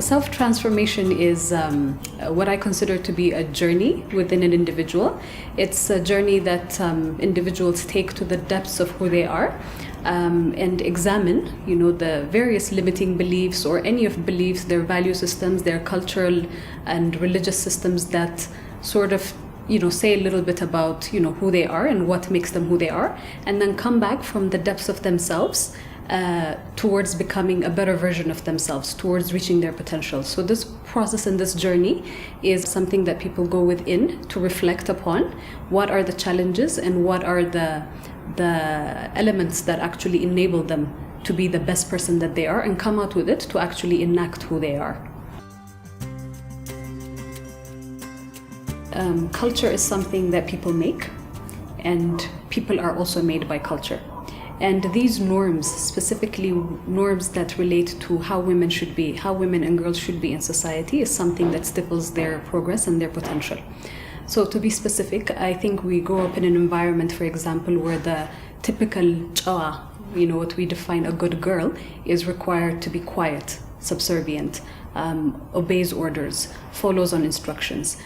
Self-transformation is what I consider to be a journey within an individual. It's a journey that individuals take to the depths of who they are and examine, the various limiting beliefs or any of beliefs, their value systems, their cultural and religious systems that sort of say a little bit about who they are and what makes them who they are, and then come back from the depths of themselves towards becoming a better version of themselves, towards reaching their potential. So this process and this journey is something that people go within to reflect upon what are the challenges and what are the elements that actually enable them to be the best person that they are, and come out with it to actually enact who they are. Culture is something that people make, and people are also made by culture. And these norms, specifically norms that relate to how women should be, how women and girls should be in society, is something that stifles their progress and their potential. So to be specific, I think we grow up in an environment, for example, where the typical chawa, what we define a good girl, is required to be quiet, subservient, obeys orders, follows on instructions.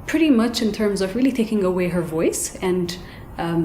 Pretty much in terms of really taking away her voice and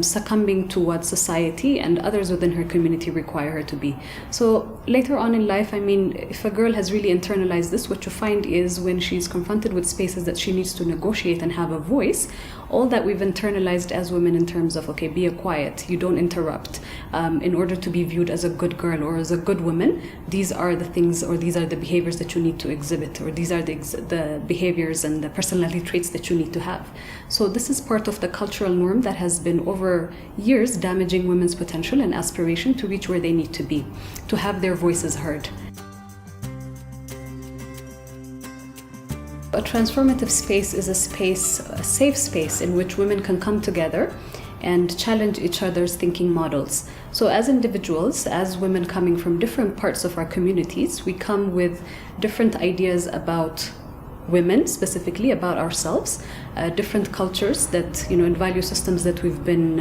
succumbing to what society and others within her community require her to be. So later on in life, if a girl has really internalized this, what you find is when she's confronted with spaces that she needs to negotiate and have a voice, all that we've internalized as women in terms of, okay, be quiet, you don't interrupt, in order to be viewed as a good girl or as a good woman, these are the things or these are the behaviors that you need to exhibit, or these are the behaviors and the personality traits that you need to have. So this is part of the cultural norm that has been over years damaging women's potential and aspiration to reach where they need to be, to have their voices heard. A transformative space is a safe space in which women can come together and challenge each other's thinking models. So as individuals, as women coming from different parts of our communities, we come with different ideas about women, specifically about ourselves, different cultures that, and value systems that we've been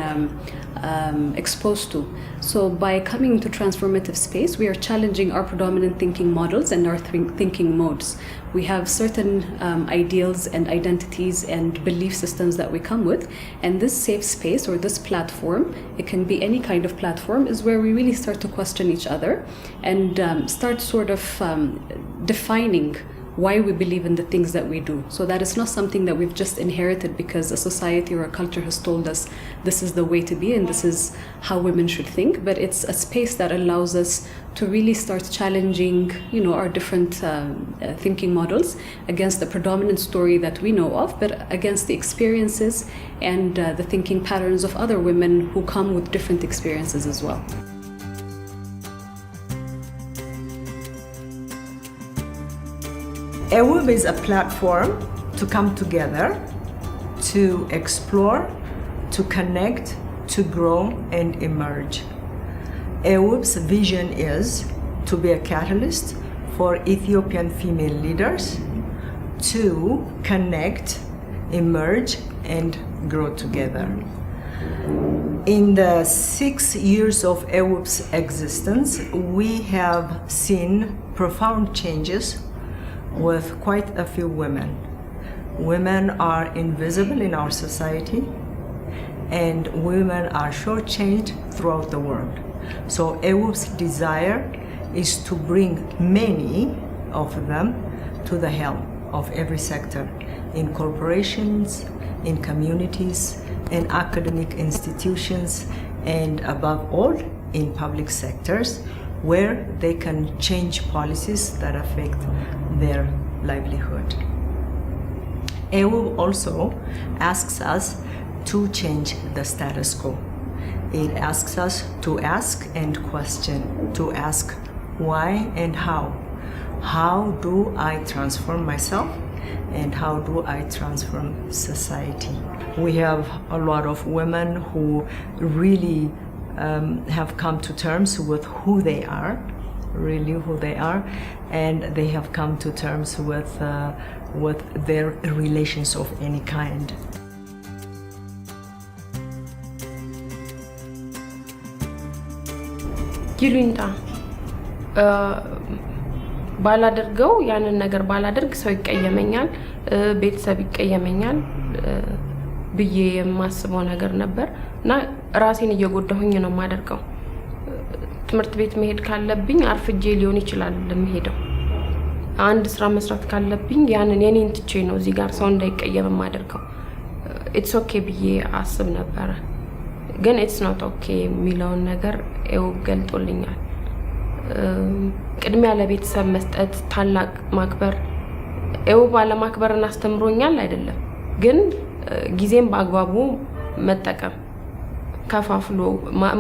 exposed to. So by coming to transformative space, we are challenging our predominant thinking models and our thinking modes. We have certain ideals and identities and belief systems that we come with, and this safe space or this platform, it can be any kind of platform, is where we really start to question each other and start sort of defining why we believe in the things that we do. So that it's not something that we've just inherited because a society or a culture has told us this is the way to be and this is how women should think, but it's a space that allows us to really start challenging, our different thinking models against the predominant story that we know of, but against the experiences and the thinking patterns of other women who come with different experiences as well. AWiB is a platform to come together, to explore, to connect, to grow and emerge. AWiB's vision is to be a catalyst for Ethiopian female leaders to connect, emerge and grow together. In the 6 years of AWiB's existence, we have seen profound changes with quite a few women. Women are invisible in our society, and women are shortchanged throughout the world. So AWiB's desire is to bring many of them to the helm of every sector, in corporations, in communities, in academic institutions, and above all, in public sectors, where they can change policies that affect their livelihood. AWiB also asks us to change the status quo. It asks us to ask and question, to ask why and how. How do I transform myself and how do I transform society? We have a lot of women who really have come to terms with who they are, really who they are, and they have come to terms with their relations of any kind. ይሉኝታ ባላደርገው ያንን ነገር ባላደርግ ሰው ይቀየመኛል ቤተሰብ ይቀየመኛል ብዬ የማስበው ነገር ነበርና ራሴን እየጎዳሁኝ ነው ማደርገው ትምርት ቤት መሄድ ካለብኝ አርፍጄ ሊሆን ይችላል ለምሄደው አንድ ስራ መስራት ካለብኝ ያንን የኔን ትቼ ነው እዚህ ጋር ሰው እንዳይቀየም ማደርገው it's okay ብዬ አስብ ነበር ግን it's not okay ሚለውን ነገር ገልጦልኛል ቅድሚያ ለቤተሰብ መስጠት ታላቅ ማክበር ባለ ማክበርና አስተምሮኛል አይደለም ግን ጊዜም በአግባቡ መጠቀም ከፋፍሎ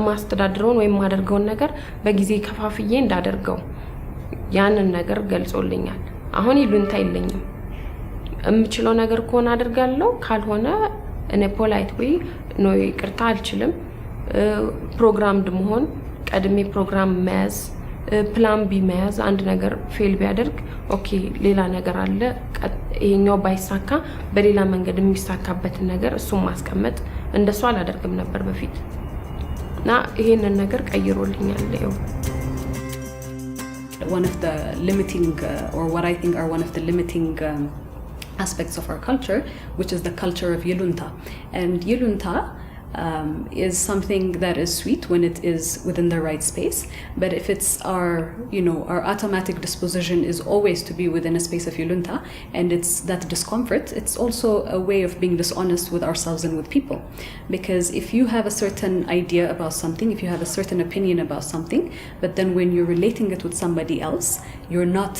ማስተዳድረውን ወይ ማደርገውን ነገር በጊዜ ከፋፍዬ እንዳደርገው ያንን ነገር ገልጾልኛል አሁን ይሉንታ የለኝም እምችለው ነገር ኮን አደርጋለሁ ካልሆነ እኔ ፖላይት ወይ ነው ይቅርታ አልችልም ፕሮግራምድ መሆን ቀድሜ ፕሮግራም መያዝ ፕላን ቢ መያዝ አንድ ነገር ፌል ቢያደርግ ኦኬ ሌላ ነገር አለ ይሄኛው ባይሳካ በሌላ መንገድ የሚሳካበት ነገር እሱም ማስቀመጥ እንደሱ አላደርግም ነበር በፊት ና ይሄንን ነገር ቀይሮልኛል ነው one of the limiting or what I think are one of the limiting aspects of our culture which is the culture of yulunta and yulunta is something that is sweet when it is within the right space but if it's our automatic disposition is always to be within a space of yulunta and it's that discomfort it's also a way of being dishonest with ourselves and with people because if you have a certain idea about something if you have a certain opinion about something but then when you're relating it with somebody else you're not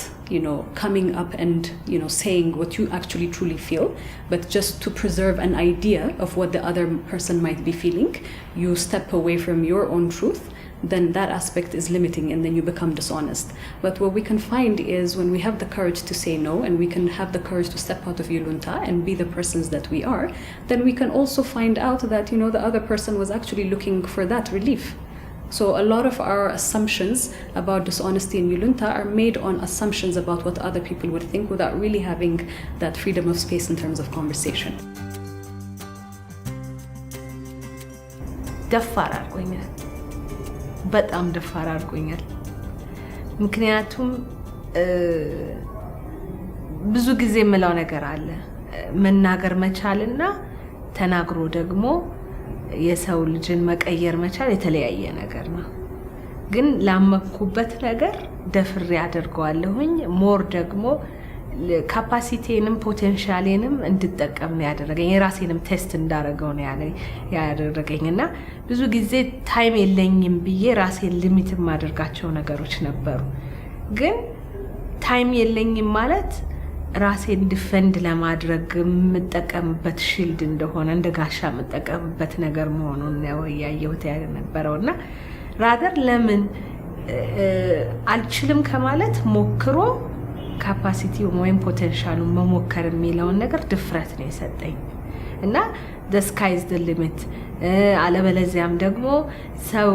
coming up and saying what you actually truly feel but just to preserve an idea of what the other person might be feeling you step away from your own truth then that aspect is limiting and then you become dishonest but what we can find is when we have the courage to say no and we can have the courage to step out of yulunta and be the persons that we are then we can also find out that the other person was actually looking for that relief so a lot of our assumptions about dishonesty and yulunta are made on assumptions about what other people would think without really having that freedom of space in terms of conversation ደፋር አድርጎኛል በጣም ደፋር አድርጎኛል ምክንያቱም ብዙ ጊዜ የምለው ነገር አለ መናገር መቻልና ተናግሮ ደግሞ የሰው ልጅን መቀየር መቻል የተለያየ ነገር ነው ግን ላመኩበት ነገር ደፍሬ አደርገዋለሁኝ ሞር ደግሞ ካፓሲቲንም ፖቴንሻሌንም እንድጠቀም ነው ያደረገኝ የራሴንም ቴስት እንዳረገው ነው ያደረገኝና ብዙ ጊዜ ታይም የለኝም ብዬ ራሴን ሊሚት ማድረጋቸው ነገሮች ነበሩ ግን ታይም የለኝም ማለት ራሴን ዲፌንድ ለማድረግ መጠቀምበት ሺልድ እንደሆነ እንደጋሻ መጠቀምበት ነገር መሆኑን ነው ያየሁት ያነበረውና ራደር ለምን አልችልም ከማለት ሞክሮ ካፓሲቲው ወይም ፖቴንሻሉ መሞከር የሚለው ነገር ድፍረት ነው የሰጠኝ እና the sky is the limit አለበለዚያም ደግሞ ሰው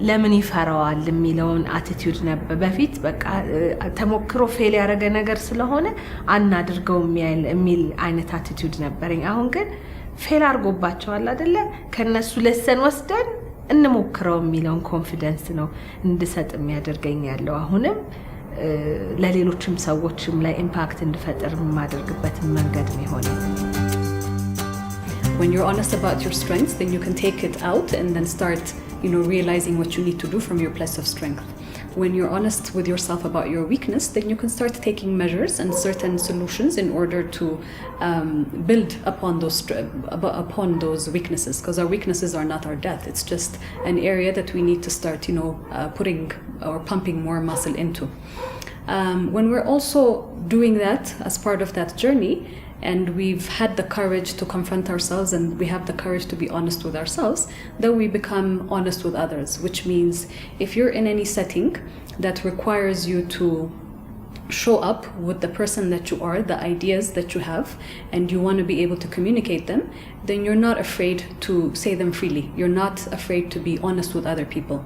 ለምን ይፈራዋል የሚለውን አቲቲዩድ ነበር በፊት በቃ ተሞክሮ ፌል ያደረገ ነገር ስለሆነ አናድርገው የሚል አይነት አቲቲዩድ ነበርኝ አሁን ግን ፌል አድርጎባቸዋል አይደለ ከነሱ ለሰን ወስደን እንሞክረው የሚለውን ኮንፊደንስ ነው እንድሰጥ የሚያደርገኝ ያለው አሁንም ለሌሎችም ሰዎችም ላይ ኢምፓክት እንድፈጥር ማድረግበት መንገድ ነው ሆነ When you're honest about your strengths, then you can take it out and then start, realizing what you need to do from your place of strength. When you're honest with yourself about your weakness, then you can start taking measures and certain solutions in order to build upon those weaknesses. Because our weaknesses are not our death; it's just an area that we need to start, putting or pumping more muscle into. When we're also doing that as part of that journey. And we've had the courage to confront ourselves and we have the courage to be honest with ourselves, then we become honest with others, which means if you're in any setting that requires you to show up with the person that you are, the ideas that you have, and you want to be able to communicate them, then you're not afraid to say them freely. You're not afraid to be honest with other people.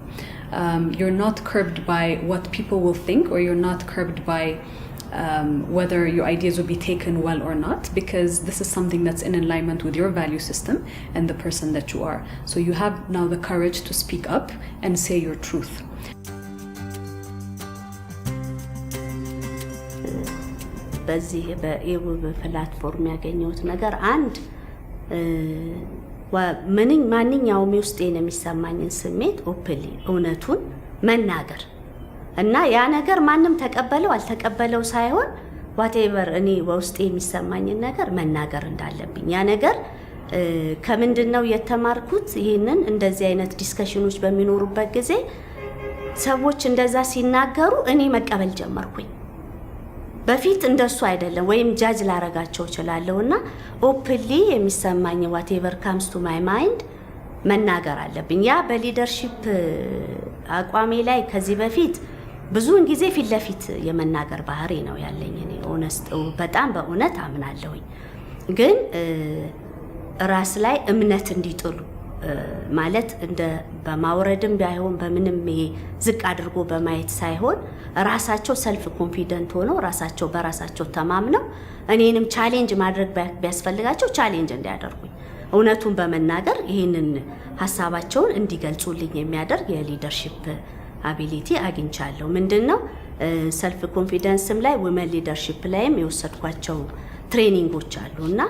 You're not curbed by what people will think, or you're not curbed by whether your ideas will be taken well or not, because this is something that's in alignment with your value system and the person that you are. So you have now the courage to speak up and say your truth. በዚህ በኤውብ ፕላትፎርም ያገኘሁት ነገር አንድ ማንኛውም ውስጤን የሚሰማኝን ስሜት ኦፕንሊ እውነቱን መናገር እና ያ ነገር ማንም ተቀበለው አልተቀበለው ሳይሆን ዋቴቨር እኔ በውስጤ የሚሰማኝን ነገር መናገር እንዳለብኝ ያ ነገር ከምንድነው የተማርኩት ይሄንን እንደዚህ አይነት ዲስከሽኖች በሚኖሩበት ጊዜ ሰዎች እንደዛ ሲናገሩ እኔ መቀበል ጀመርኩኝ በፊት እንደሱ አይደለም ወይም ጃጅ ላረጋቸው ይችላልውና ኦፕንሊ የሚሰማኝ ዋቴቨር ካምስ ቱ ማይ ማይንድ መናገር አለብኝ ያ በሊደርሺፕ አቋሜ ላይ ከዚህ በፊት ብዙውን ጊዜ ፊት ለፊት የመናገር ባህሪ ነው ያለኝ እኔ ኦነስት በጣም በእውነት አምናለሁኝ ግን ራስ ላይ እምነት እንዲጥሉ ማለት እንደ በማውረድም ባይሆን በምንም ዝቅ አድርጎ በማየት ሳይሆን ራሳቸው ሰልፍ ኮንፊደንት ሆነው ራሳቸው በራሳቸው ተማምነው እኔንም ቻሌንጅ ማድረግ ቢያስፈልጋቸው ቻሌንጅ እንዲያደርጉኝ እውነቱን በመናገር ይሄንን ሐሳባቸውን እንዲገልጹልኝ የሚያደርግ የሊደርሺፕ አቢሊቲ አግኝቻለሁ ምንድነው ሰልፍ ኮንፊደንስም ላይ ወመን ሊደርሺፕ ላይም የወሰድኳቸው ትሬኒንጎች አሉና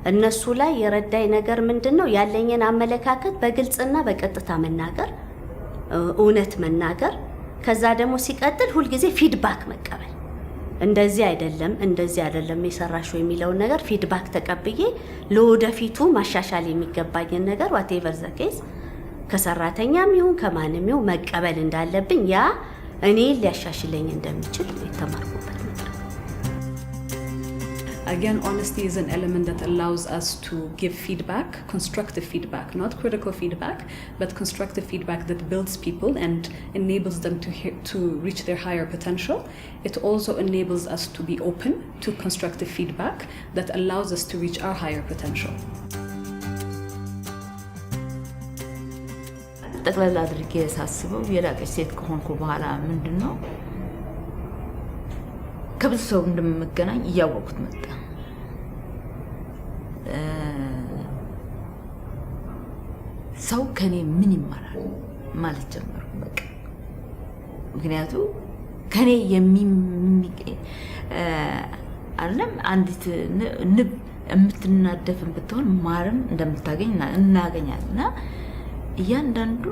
እነሱ ላይ የረዳይ ነገር ምንድነው ያለኝን አመለካከት በግልጽና በቀጥታ መናገር እውነት መናገር ከዛ ደግሞ ሲቀጥል ሁሉ ጊዜ ፊድባክ መቀበል እንደዚህ አይደለም የሰራሽው የሚለው ነገር ፊድባክ ተቀብዬ ለወደፊቱ ማሻሻል የሚገባኝን ነገር whatever the case ከሰራተኛም ይሁን ከማንም ይሁን መቀበል እንዳለብኝ ያ እኔ ሊያሻሽለኝ እንደሚችል የተማርኩበት ነገር Again, honesty is an element that allows us to give feedback, constructive feedback, not critical feedback, but constructive feedback that builds people and enables them to reach their higher potential. It also enables us to be open to constructive feedback that allows us to reach our higher potential. ጠቅላላ አድርጌ ሳስበው የላቀች ሴት ከሆንኩ በኋላ ምንድነው ከብዙ ሰው እንደምገናኝ እያወቁት መጣ ሰው ከኔ ምን ይማራል ማለት ጀመርኩ በቃ ምክንያቱም ከኔ አለም አንዲት ንብ የምትናደፍን ብትሆን ማርም እንደምታገኝ እናገኛልና እያንዳንዱ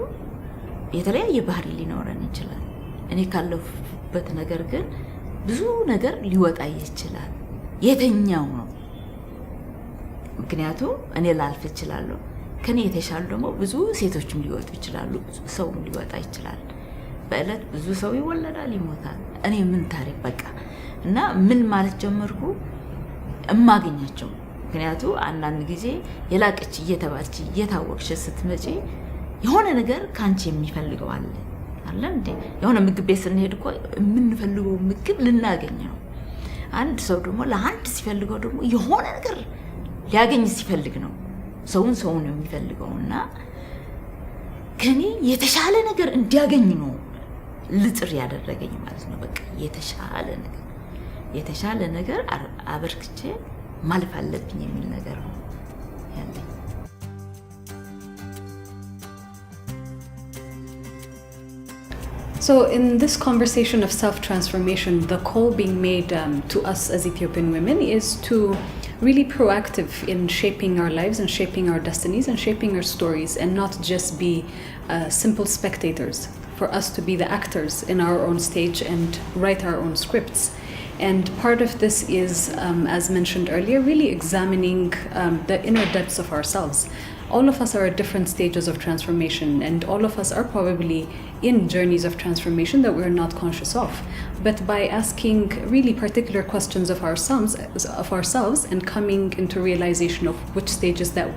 የተለያየ ባህሪ ሊኖረን ይችላል እኔ ካለሁበት ነገር ግን ብዙ ነገር ሊወጣ ይችላል የተኛው ነው ምክንያቱም እኔ ላልፍ ይችላልው ከኔ የተሻለ ደግሞ ብዙ ሴቶችም ሊወጡ ይችላሉ ብዙ ሰውም ሊወጣ ይችላል በእለት ብዙ ሰው ይወለዳል ይሞታል እኔ ምን ታሪክ በቃ እና ምን ማለት ጀመርኩ እማገኛቸው ምክንያቱም አንዳንድ ጊዜ የላቀች እየተባልች እየታወቅሽ ስትመጪ የሆነ ነገር ካንቺ የሚፈልገው አለ እንዴ የሆነ ምግብ ቤት ስንሄድ እኮ የምንፈልገው ምግብ ልናገኝ ነው አንድ ሰው ደግሞ ለአንድ ሲፈልገው ደግሞ የሆነ ነገር ሊያገኝ ሲፈልግ ነው ሰውን የሚፈልገውና ከኔ የተሻለ ነገር እንዲያገኝ ነው ልጥር ያደረገኝ ማለት ነው በቃ የተሻለ ነገር አበርክቼ ማለፍ አለብኝ የሚል ነገር ነው ያለኝ So in this conversation of self-transformation, the call being made to us as Ethiopian women is to really proactive in shaping our lives and shaping our destinies and shaping our stories and not just be simple spectators, for us to be the actors in our own stage and write our own scripts. And part of this is, as mentioned earlier, really examining the inner depths of ourselves. All of us are at different stages of transformation and all of us are probably in journeys of transformation that we're not conscious of. But by asking really particular questions of ourselves and coming into realization of which stages that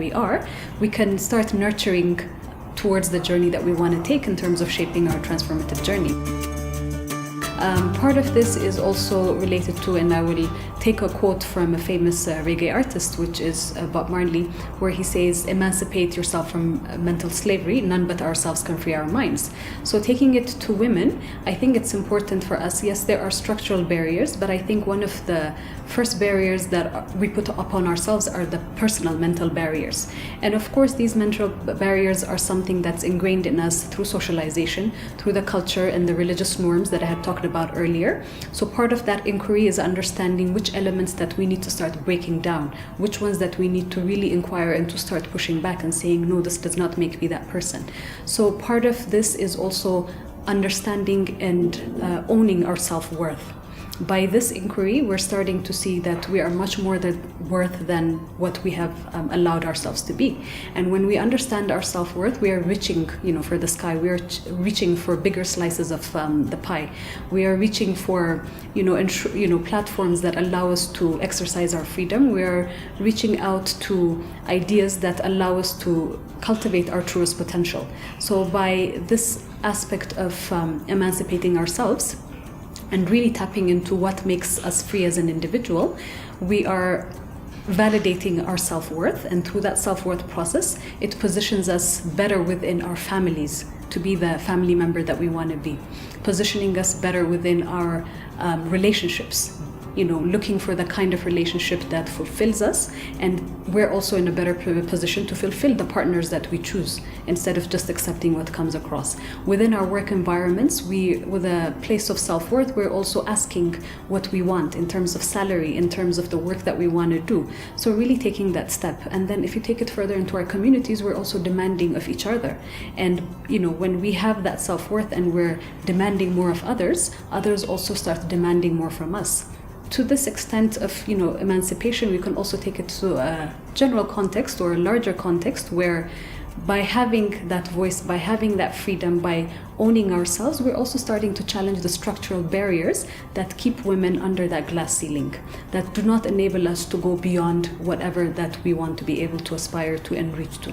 we can start nurturing towards the journey that we want to take in terms of shaping our transformative journey. Part of this is also related to, and I will take a quote from a famous reggae artist, which is Bob Marley, where he says, emancipate yourself from mental slavery, none but ourselves can free our minds. So taking it to women, I think it's important for us, yes, there are structural barriers, but I think one of the first barriers that we put upon ourselves are the personal mental barriers. And of course, these mental barriers are something that's ingrained in us through socialization, through the culture and the religious norms that I had talked about earlier. So part of that inquiry is understanding which which elements that we need to start breaking down, which ones that we need to really inquire and to start pushing back and saying, no, this does not make me that person. So part of this is also understanding and owning our self-worth. By this inquiry, we're starting to see that we are much more worth than what we have allowed ourselves to be. And when we understand our self-worth, we are reaching, for the sky. We are reaching for bigger slices of the pie. We are reaching for, platforms that allow us to exercise our freedom. We are reaching out to ideas that allow us to cultivate our truest potential. So by this aspect of emancipating ourselves, and really tapping into what makes us free as an individual, we are validating our self-worth, and through that self-worth process, it positions us better within our families to be the family member that we want to be, positioning us better within our relationships, looking for the kind of relationship that fulfills us, and we're also in a better position to fulfill the partners that we choose instead of just accepting what comes across. Within our work environments, with a place of self-worth, we're also asking what we want in terms of salary, in terms of the work that we want to do. So really taking that step. And then if you take it further into our communities, we're also demanding of each other. And when we have that self-worth and we're demanding more of others also start demanding more from us. To this extent of emancipation, we can also take it to a general context or a larger context where by having that voice, by having that freedom, by owning ourselves, we're also starting to challenge the structural barriers that keep women under that glass ceiling, that do not enable us to go beyond whatever that we want to be able to aspire to and reach to.